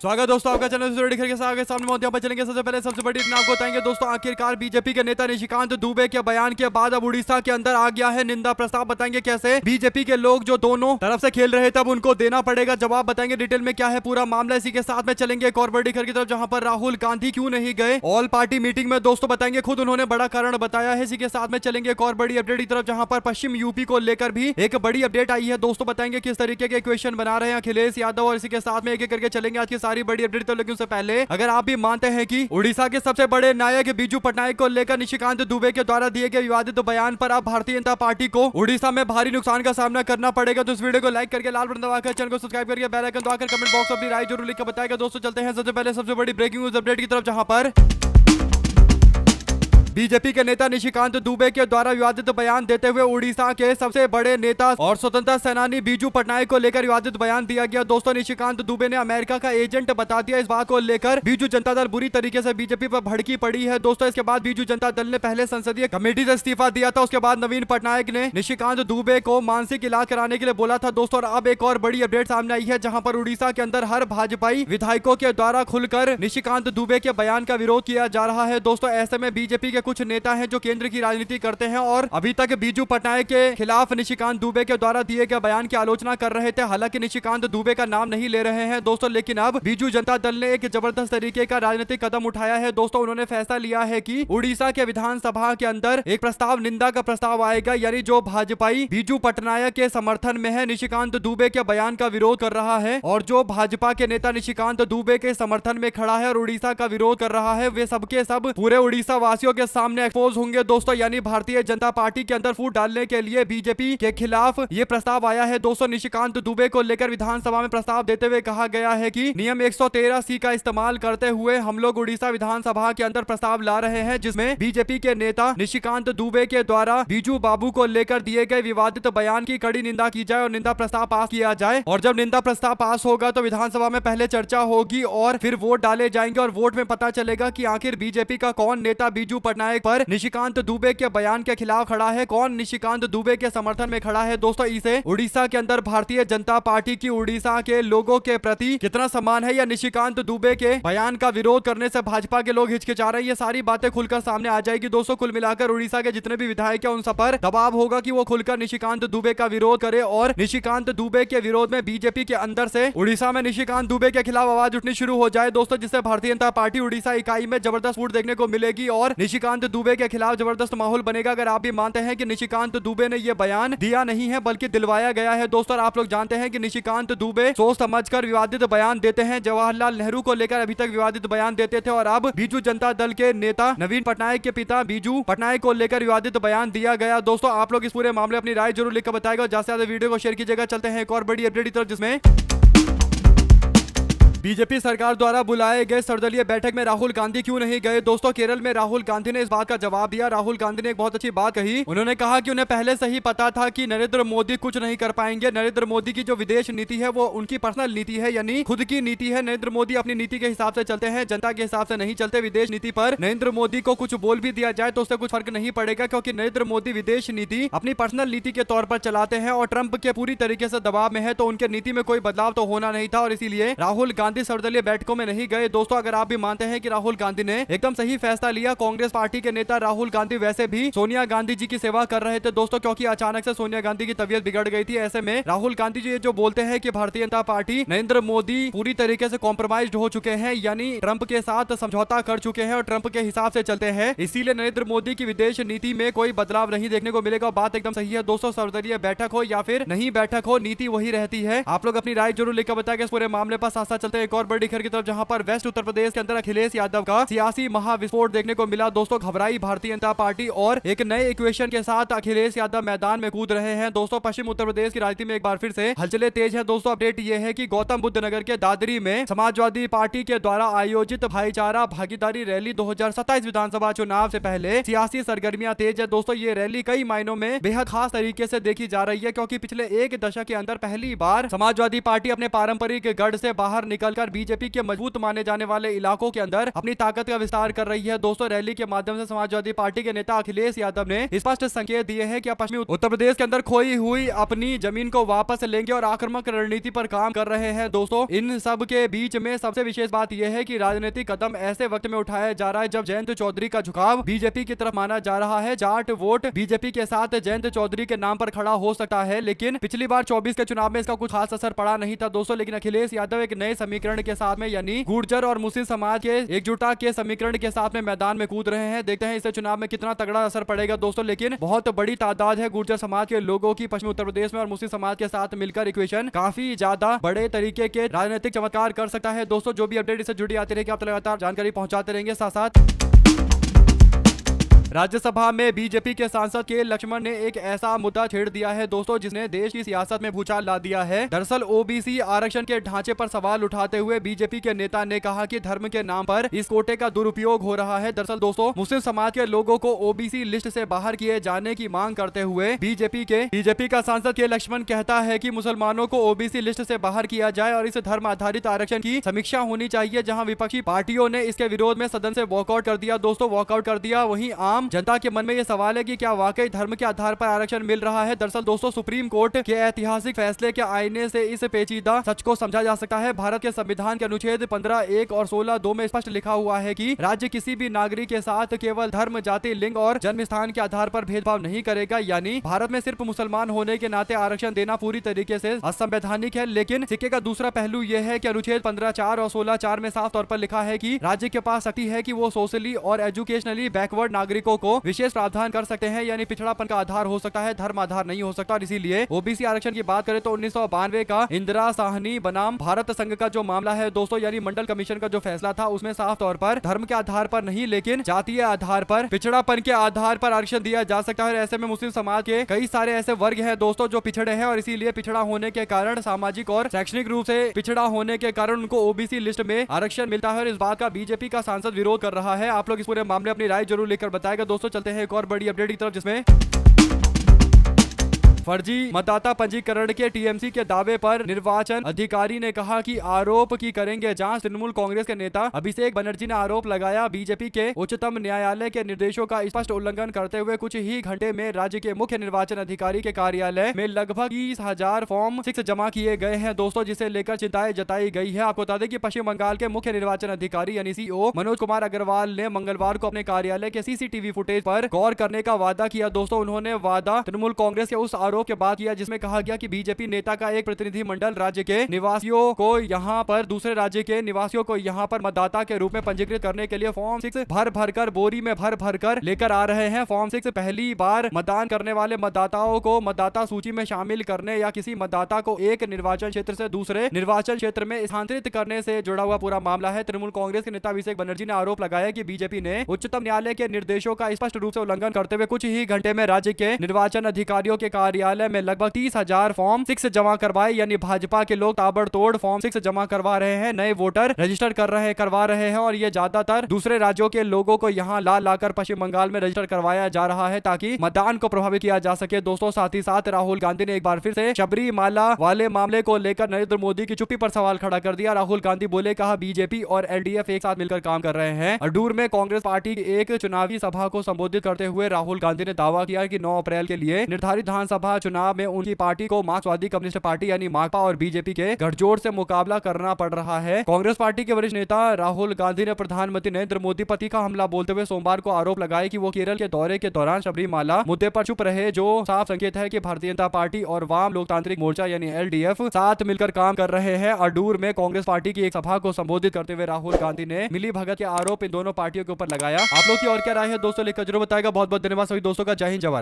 स्वागत दोस्तों आपका चैनल के सामने मौत यहाँ पर चलेंगे। सबसे पहले सबसे बड़ी आपको बताएंगे दोस्तों, आखिरकार बीजेपी के नेता निशिकांत दुबे के बयान के बाद अब उड़ीसा के अंदर आ गया है निंदा प्रस्ताव। बताएंगे कैसे बीजेपी के लोग जो दोनों तरफ से खेल रहे थे अब उनको देना पड़ेगा जवाब। बताएंगे डिटेल में क्या है पूरा मामला। इसी के साथ में चलेंगे एक और बड़ी खबर की तरफ, जहां पर राहुल गांधी क्यों नहीं गए ऑल पार्टी मीटिंग में दोस्तों। बताएंगे खुद उन्होंने बड़ा कारण बताया है। इसी के साथ में चलेंगे एक और बड़ी अपडेट की तरफ, जहां पर पश्चिम यूपी को लेकर भी एक बड़ी अपडेट आई है दोस्तों। बताएंगे किस तरीके के इक्वेशन बना रहे हैं अखिलेश यादव, और इसी के साथ में एक एक करके चलेंगे आज की सारी बड़ी अपडेट। तो से पहले अगर आप भी मानते हैं कि उड़ीसा के सबसे बड़े नायक बीजू पटनायक को लेकर निशिकांत दुबे के द्वारा दिए गए विवादित बयान पर अब भारतीय जनता पार्टी को उड़ीसा में भारी नुकसान का सामना करना पड़ेगा, तो इस वीडियो को लाइक करके लाल बटन दबाकर चैनल को सब्सक्राइब करके बेल आइकन दबाकर कमेंट बॉक्स में अपनी राय जरूर लिखकर बताएगा दोस्तों। चलते हैं सबसे पहले सबसे बड़ी ब्रेकिंग न्यूज अपडेट की तरफ, जहां पर बीजेपी के नेता निशिकांत दुबे के द्वारा विवादित बयान देते हुए उड़ीसा के सबसे बड़े नेता और स्वतंत्रता सेनानी बीजू पटनायक को लेकर विवादित बयान दिया गया दोस्तों। निशिकांत दुबे ने अमेरिका का एजेंट बता दिया। इस बात को लेकर बीजू जनता दल बुरी तरीके से बीजेपी पर भड़की पड़ी है दोस्तों। इसके बाद बीजू जनता दल ने पहले संसदीय कमेटी से इस्तीफा दिया था। उसके बाद नवीन पटनायक ने निशिकांत दुबे को मानसिक इलाज कराने के लिए बोला था दोस्तों। और अब एक और बड़ी अपडेट सामने आई है, जहां पर उड़ीसा के अंदर हर भाजपाई विधायकों के द्वारा खुलकर निशिकांत दुबे के बयान का विरोध किया जा रहा है दोस्तों। ऐसे में बीजेपी के कुछ नेता हैं जो केंद्र की राजनीति करते हैं और अभी तक बीजू पटनायक के खिलाफ निशिकांत दुबे के द्वारा दिए गए बयान की आलोचना कर रहे थे। हालांकि निशिकांत दुबे का नाम नहीं ले रहे हैं दोस्तों, लेकिन अब बीजू जनता दल ने एक जबरदस्त तरीके का राजनीतिक कदम उठाया है दोस्तों। उन्होंने फैसला लिया है कि उड़ीसा के विधानसभा के अंदर एक प्रस्ताव, निंदा का प्रस्ताव आएगा, यानी जो भाजपाई बीजू पटनायक के समर्थन में है, निशिकांत दुबे के बयान का विरोध कर रहा है, और जो भाजपा के नेता निशिकांत दुबे के समर्थन में खड़ा है और उड़ीसा का विरोध कर रहा है, वे सबके सब पूरे उड़ीसा वासियों के सामने एक्सपोज होंगे दोस्तों। यानी भारतीय जनता पार्टी के अंदर फूट डालने के लिए बीजेपी के खिलाफ ये प्रस्ताव आया है दोस्तों। निशिकांत दुबे को लेकर विधानसभा में प्रस्ताव देते हुए कहा गया है कि नियम 113C का इस्तेमाल करते हुए हम लोग उड़ीसा विधानसभा के अंदर प्रस्ताव ला रहे हैं, जिसमें बीजेपी के नेता निशिकांत दुबे के द्वारा बीजू बाबू को लेकर दिए गए विवादित बयान की कड़ी निंदा की जाए और निंदा प्रस्ताव पास किया जाए। और जब निंदा प्रस्ताव पास होगा तो विधानसभा में पहले चर्चा होगी और फिर वोट डाले जाएंगे, और वोट में पता चलेगा कि आखिर बीजेपी का कौन नेता बीजू पटनायक पर निशिकांत दुबे के बयान के खिलाफ खड़ा है, कौन निशिकांत दुबे के समर्थन में खड़ा है दोस्तों। इसे उड़ीसा के अंदर भारतीय जनता पार्टी की उड़ीसा के लोगों के प्रति कितना सम्मान है, या निशिकांत दुबे के बयान का विरोध करने से भाजपा के लोग हिचकिचा रहे हैं, ये सारी बातें खुलकर सामने आ जाएगी दोस्तों। कुल मिलाकर उड़ीसा के जितने भी विधायक हैं उन सब पर दबाव होगा कि वो खुलकर निशिकांत दुबे का विरोध करे, और निशिकांत दुबे के विरोध में बीजेपी के अंदर से उड़ीसा में निशिकांत दुबे के खिलाफ आवाज उठनी शुरू हो जाए दोस्तों, जिससे भारतीय जनता पार्टी उड़ीसा इकाई में जबरदस्त फूट देखने को मिलेगी और निशिकांत दुबे के खिलाफ जबरदस्त माहौल बनेगा। अगर आप भी मानते हैं कि निशिकांत दुबे ने यह बयान दिया नहीं है बल्कि दिलवाया गया है दोस्तों, और आप लोग जानते हैं कि निशिकांत दुबे सोच समझकर विवादित बयान देते हैं। जवाहरलाल नेहरू को लेकर अभी तक विवादित बयान देते थे, और अब बीजू जनता दल के नेता नवीन पटनायक के पिता बीजू पटनायक को लेकर विवादित बयान दिया गया दोस्तों। आप लोग इस पूरे मामले अपनी राय जरूर लिखकर बताएगा, ज्यादा से ज्यादा वीडियो को शेयर कीजिएगा। चलते हैं एक और बड़ी अपडेट की तरफ, जिसमें बीजेपी सरकार द्वारा बुलाए गए सर्वदलीय बैठक में राहुल गांधी क्यों नहीं गए दोस्तों। केरल में राहुल गांधी ने इस बात का जवाब दिया। राहुल गांधी ने एक बहुत अच्छी बात कही। उन्होंने कहा कि उन्हें पहले से ही पता था कि नरेंद्र मोदी कुछ नहीं कर पाएंगे। नरेंद्र मोदी की जो विदेश नीति है वो उनकी पर्सनल नीति है, यानी खुद की नीति है। नरेंद्र मोदी अपनी नीति के हिसाब से चलते हैं, जनता के हिसाब से नहीं चलते। विदेश नीति पर नरेंद्र मोदी को कुछ बोल भी दिया जाए तो उससे कुछ फर्क नहीं पड़ेगा, क्योंकि नरेंद्र मोदी विदेश नीति अपनी पर्सनल नीति के तौर पर चलाते हैं और ट्रंप के पूरी तरीके से दबाव में है, तो उनके नीति में कोई बदलाव तो होना नहीं था, और इसीलिए राहुल गांधी सर्वदलीय बैठकों में नहीं गए दोस्तों। अगर आप भी मानते हैं कि राहुल गांधी ने एकदम सही फैसला लिया, कांग्रेस पार्टी के नेता राहुल गांधी वैसे भी सोनिया गांधी जी की सेवा कर रहे थे दोस्तों, क्योंकि अचानक से सोनिया गांधी की तबीयत बिगड़ गई थी। ऐसे में राहुल गांधी जी जो बोलते हैं कि भारतीय जनता पार्टी नरेंद्र मोदी पूरी तरीके से कॉम्प्रोमाइज हो चुके हैं, यानी ट्रंप के साथ समझौता कर चुके हैं और ट्रंप के हिसाब से चलते हैं, इसीलिए नरेंद्र मोदी की विदेश नीति में कोई बदलाव नहीं देखने को मिलेगा। बात एकदम सही है दोस्तों, सर्वदलीय बैठक हो या फिर नहीं बैठक हो, नीति वही रहती है। आप लोग अपनी राय जरूर लिखकर बताएंगे इस पूरे मामले पर। साथ साथ चलते हैं एक और बड़ी खबर की तरफ, जहां पर वेस्ट उत्तर प्रदेश के अंदर अखिलेश यादव का सियासी महाविस्फोट देखने को मिला दोस्तों। घबराई भारतीय जनता पार्टी और एक नए इक्वेशन के साथ अखिलेश यादव मैदान में कूद रहे हैं दोस्तों। पश्चिम उत्तर प्रदेश की राजनीति में एक बार फिर से हलचलें तेज है दोस्तों। अपडेट ये है कि गौतम बुद्ध नगर के दादरी में समाजवादी पार्टी के द्वारा आयोजित भाईचारा भागीदारी रैली 2027 विधानसभा चुनाव से पहले सियासी सरगर्मियां तेज है दोस्तों। ये रैली कई मायनों में बेहद खास तरीके से देखी जा रही है, क्योंकि पिछले एक दशक के अंदर पहली बार समाजवादी पार्टी अपने पारंपरिक गढ़ से बाहर निकल निकलकर बीजेपी के मजबूत माने जाने वाले इलाकों के अंदर अपनी ताकत का विस्तार कर रही है। दोस्तों रैली के माध्यम से समाजवादी पार्टी के नेता अखिलेश यादव ने स्पष्ट संकेत दिए हैं कि पश्चिमी उत्तर प्रदेश के अंदर खोई हुई अपनी जमीन को वापस लेंगे और आक्रामक रणनीति पर काम कर रहे हैं। दोस्तों इन सब के बीच में सबसे विशेष बात यह है कि राजनीतिक कदम ऐसे वक्त में उठाया जा रहा है जब जयंत चौधरी का झुकाव बीजेपी की तरफ माना जा रहा है। जाट वोट बीजेपी के साथ जयंत चौधरी के नाम पर खड़ा हो सकता है, लेकिन पिछली बार 24 के चुनाव में इसका कुछ खास असर पड़ा नहीं था दोस्तों। लेकिन अखिलेश यादव एक नए समीकरण के साथ में यानी गुर्जर और मुस्लिम समाज के एकजुटता के समीकरण के साथ में मैदान में कूद रहे हैं। देखते हैं इससे चुनाव में कितना तगड़ा असर पड़ेगा दोस्तों। लेकिन बहुत बड़ी तादाद है गुर्जर समाज के लोगों की पश्चिमी उत्तर प्रदेश में और मुस्लिम समाज के साथ मिलकर इक्वेशन काफी ज्यादा बड़े तरीके के राजनीतिक चमत्कार कर सकता है दोस्तों। जो भी अपडेट इससे जुड़ी आती रहेगी आप लगातार जानकारी पहुंचाते रहेंगे। साथ साथ राज्यसभा में बीजेपी के सांसद के लक्ष्मण ने एक ऐसा मुद्दा छेड़ दिया है दोस्तों जिसने देश की सियासत में भूचाल ला दिया है। दरअसल ओबीसी आरक्षण के ढांचे पर सवाल उठाते हुए बीजेपी के नेता ने कहा कि धर्म के नाम पर इस कोटे का दुरुपयोग हो रहा है। दरअसल दोस्तों मुस्लिम समाज के लोगों को ओबीसी लिस्ट से बाहर किए जाने की मांग करते हुए बीजेपी का सांसद के लक्ष्मण कहता है कि मुसलमानों को ओबीसी लिस्ट से बाहर किया जाए और इस धर्म आधारित आरक्षण की समीक्षा होनी चाहिए। जहाँ विपक्षी पार्टियों ने इसके विरोध में सदन से वॉकआउट कर दिया दोस्तों, वॉकआउट कर दिया। वहीं आम जनता के मन में यह सवाल है कि क्या वाकई धर्म के आधार पर आरक्षण मिल रहा है। दरअसल दोस्तों सुप्रीम कोर्ट के ऐतिहासिक फैसले के आईने से इस पेचीदा सच को समझा जा सकता है। भारत के संविधान के अनुच्छेद 15(1) और 16(2) में स्पष्ट लिखा हुआ है कि राज्य किसी भी नागरिक के साथ केवल धर्म, जाति, लिंग और जन्म स्थान के आधार पर भेदभाव नहीं करेगा। यानी भारत में सिर्फ मुसलमान होने के नाते आरक्षण देना पूरी तरीके से असंवैधानिक है। लेकिन सिक्के का दूसरा पहलू यह है कि अनुच्छेद 15(4) और 16(4) में साफ तौर पर लिखा है कि राज्य के पास शक्ति है कि वो सोशली और एजुकेशनली बैकवर्ड नागरिकों को विशेष प्रावधान कर सकते हैं। यानी पिछड़ापन का आधार हो सकता है, धर्म आधार नहीं हो सकता। और इसीलिए ओबीसी आरक्षण की बात करें तो 1992 का इंदिरा साहनी बनाम भारत संघ का जो मामला है दोस्तों यानी मंडल कमीशन का जो फैसला था उसमें साफ तौर पर धर्म के आधार पर नहीं लेकिन जातीय आधार पर, पिछड़ापन के आधार पर आरक्षण दिया जा सकता है। ऐसे में मुस्लिम समाज के कई सारे ऐसे वर्ग हैं दोस्तों जो पिछड़े हैं और इसीलिए पिछड़ा होने के कारण, सामाजिक और शैक्षणिक रूप से पिछड़ा होने के कारण उनको ओबीसी लिस्ट में आरक्षण मिलता है और इस बात का बीजेपी का सांसद विरोध कर रहा है। आप लोग इस पूरे मामले अपनी राय जरूर लेकर बताएगा दोस्तों। चलते हैं एक और बड़ी अपडेट की तरफ जिसमें फर्जी मतदाता पंजीकरण के टीएमसी के दावे पर निर्वाचन अधिकारी ने कहा कि आरोप की करेंगे जांच। तृणमूल कांग्रेस के नेता अभिषेक बनर्जी ने आरोप लगाया बीजेपी के उच्चतम न्यायालय के निर्देशों का स्पष्ट उल्लंघन करते हुए कुछ ही घंटे में राज्य के मुख्य निर्वाचन अधिकारी के कार्यालय में लगभग 30,000 फॉर्म 6 जमा किए गए हैं दोस्तों, जिसे लेकर चिंताएं जताई गई है। आपको बता दें कि पश्चिम बंगाल के मुख्य निर्वाचन अधिकारी यानी सीओ मनोज कुमार अग्रवाल ने मंगलवार को अपने कार्यालय के सीसीटीवी फुटेज पर गौर करने का वादा किया दोस्तों। उन्होंने वादा तृणमूल कांग्रेस के उस आरोप के बाद किया जिसमें कहा गया कि बीजेपी नेता का एक प्रतिनिधिमंडल राज्य के निवासियों को यहां पर दूसरे राज्य के निवासियों को यहां पर मतदाता के रूप में पंजीकृत करने के लिए फॉर्म 6 भर भरकर बोरी में भर भरकर लेकर आ रहे हैं। फॉर्म 6 पहली बार मतदान करने वाले मतदाताओं को मतदाता सूची में शामिल करने या किसी मतदाता को एक निर्वाचन क्षेत्र से दूसरे निर्वाचन क्षेत्र में स्थानांतरित करने से जुड़ा हुआ पूरा मामला है। तृणमूल कांग्रेस के नेता अभिषेक बनर्जी ने आरोप लगाया कि बीजेपी ने उच्चतम न्यायालय के निर्देशों का स्पष्ट रूप से उल्लंघन करते हुए कुछ ही घंटे में राज्य के निर्वाचन अधिकारियों के कार्यालय में लगभग 30,000 फॉर्म 6 जमा करवाए। यानी भाजपा के लोग ताबड़तोड़ फॉर्म 6 जमा करवा रहे हैं, नए वोटर रजिस्टर करवा रहे हैं और ये ज्यादातर दूसरे राज्यों के लोगों को यहाँ ला लाकर पश्चिम बंगाल में रजिस्टर करवाया जा रहा है ताकि मतदान को प्रभावित किया जा सके दोस्तों। साथ ही साथ राहुल गांधी ने एक बार फिर से शबरीमाला वाले मामले को लेकर नरेंद्र मोदी की चुप्पी पर सवाल खड़ा कर दिया। राहुल गांधी बोले, कहा बीजेपी और एलडीएफ एक साथ मिलकर काम कर रहे हैं। अडूर में कांग्रेस पार्टी की एक चुनावी सभा को संबोधित करते हुए राहुल गांधी ने दावा किया कि 9 अप्रैल के लिए निर्धारित विधानसभा चुनाव में उनकी पार्टी को मार्क्सवादी कम्युनिस्ट पार्टी यानी माकपा और बीजेपी के गठजोड़ से मुकाबला करना पड़ रहा है। कांग्रेस पार्टी के वरिष्ठ नेता राहुल गांधी ने प्रधानमंत्री नरेंद्र मोदी पर तीखा हमला बोलते हुए सोमवार को आरोप लगाया कि वो केरल के दौरे के दौरान शबरीमाला मुद्दे पर चुप रहे, जो साफ संकेत है कि भारतीय जनता पार्टी और वाम लोकतांत्रिक मोर्चा यानी एलडीएफ साथ मिलकर काम कर रहे हैं। अडूर में कांग्रेस पार्टी की एक सभा को संबोधित करते हुए राहुल गांधी ने मिली भगत के आरोप इन दोनों पार्टियों के ऊपर लगाया। आप लोग की और क्या राय है दोस्तों लिखकर जरूर बताएगा। बहुत बहुत धन्यवाद सभी दोस्तों का। जय हिंद, जय भारत।